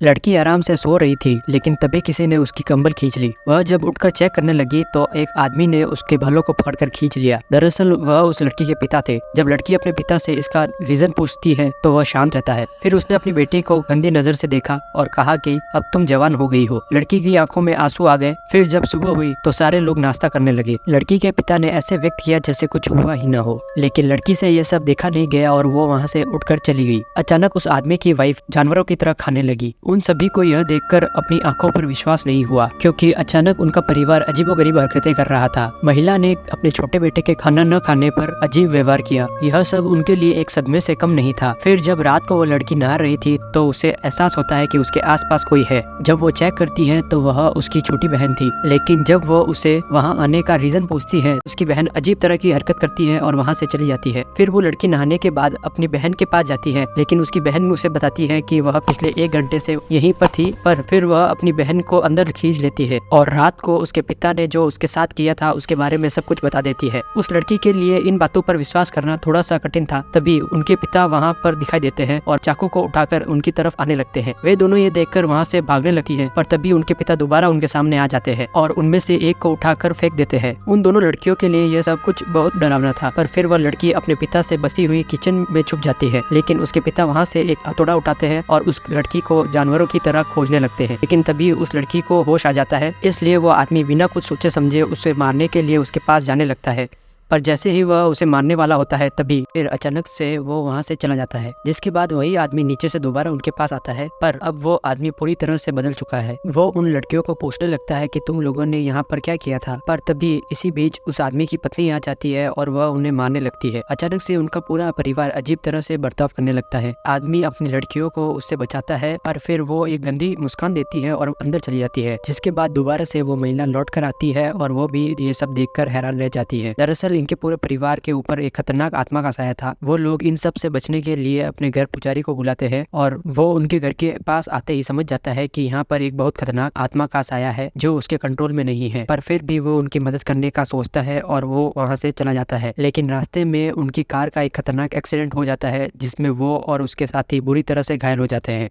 लड़की आराम से सो रही थी, लेकिन तभी किसी ने उसकी कंबल खींच ली। वह जब उठकर चेक करने लगी तो एक आदमी ने उसके बालों को पकड़कर खींच लिया। दरअसल वह उस लड़की के पिता थे। जब लड़की अपने पिता से इसका रीजन पूछती है तो वह शांत रहता है। फिर उसने अपनी बेटी को गंदी नजर से देखा और कहा कि अब तुम जवान हो गई हो। लड़की की आंखों में आंसू आ गए। फिर जब सुबह हुई तो सारे लोग नाश्ता करने लगे। लड़की के पिता ने ऐसे व्यक्त किया जैसे कुछ हुआ ही न हो, लेकिन लड़की से यह सब देखा नहीं गया और वो वहाँ से उठकर चली गई। अचानक उस आदमी की वाइफ जानवरों की तरह खाने लगी। उन सभी को यह देखकर अपनी आंखों पर विश्वास नहीं हुआ, क्योंकि अचानक उनका परिवार अजीबोगरीब हरकतें कर रहा था। महिला ने अपने छोटे बेटे के खाना न खाने पर अजीब व्यवहार किया। यह सब उनके लिए एक सदमे से कम नहीं था। फिर जब रात को वो लड़की नहा रही थी तो उसे एहसास होता है कि उसके आसपास कोई है। जब वो चेक करती है तो वह उसकी छोटी बहन थी, लेकिन जब वो उसे वहाँ आने का रीजन पूछती है, उसकी बहन अजीब तरह की हरकत करती है और वहाँ से चली जाती है। फिर वो लड़की नहाने के बाद अपनी बहन के पास जाती है, लेकिन उसकी बहन उसे बताती है कि वह पिछले 1 घंटे से यहीं पर थी। पर फिर वह अपनी बहन को अंदर खींच लेती है और रात को उसके पिता ने जो उसके साथ किया था उसके बारे में सब कुछ बता देती है। उस लड़की के लिए इन बातों पर विश्वास करना थोड़ा सा कठिन था। तभी उनके पिता वहाँ पर दिखाई देते हैं और चाकू को उठाकर उनकी तरफ आने लगते हैं। वे दोनों ये देखकर वहाँ से भागने लगती है, पर तभी उनके पिता दोबारा उनके सामने आ जाते हैं और उनमें से एक को उठाकर फेंक देते हैं। उन दोनों लड़कियों के लिए यह सब कुछ बहुत डरावना था। पर फिर वह लड़की अपने पिता से बची हुई किचन में छुप जाती है, लेकिन उसके पिता वहाँ से एक हथौड़ा उठाते हैं और उस लड़की को जानवरों की तरह खोजने लगते हैं। लेकिन तभी उस लड़की को होश आ जाता है, इसलिए वो आदमी बिना कुछ सोचे समझे उसे मारने के लिए उसके पास जाने लगता है। पर जैसे ही वह उसे मारने वाला होता है तभी फिर अचानक से वो वहाँ से चला जाता है, जिसके बाद वही आदमी नीचे से दोबारा उनके पास आता है। पर अब वो आदमी पूरी तरह से बदल चुका है। वो उन लड़कियों को पूछने लगता है कि तुम लोगों ने यहाँ पर क्या किया था। पर तभी इसी बीच उस आदमी की पत्नी आ जाती है और वह उन्हें मारने लगती है। अचानक से उनका पूरा परिवार अजीब तरह से बर्ताव करने लगता है। आदमी अपनी लड़कियों को उससे बचाता है, पर फिर वो एक गंदी मुस्कान देती है और अंदर चली जाती है, जिसके बाद दोबारा से वो महिला लौट कर आती है और वो भी ये सब देखकर हैरान रह जाती है। दरअसल इनके पूरे परिवार के ऊपर एक खतरनाक आत्मा का साया था। वो लोग इन सब से बचने के लिए अपने घर पुजारी को बुलाते हैं और वो उनके घर के पास आते ही समझ जाता है कि यहाँ पर एक बहुत खतरनाक आत्मा का साया है जो उसके कंट्रोल में नहीं है। पर फिर भी वो उनकी मदद करने का सोचता है और वो वहाँ से चला जाता है। लेकिन रास्ते में उनकी कार का एक खतरनाक एक्सीडेंट हो जाता है, जिसमें वो और उसके साथी बुरी तरह से घायल हो जाते हैं।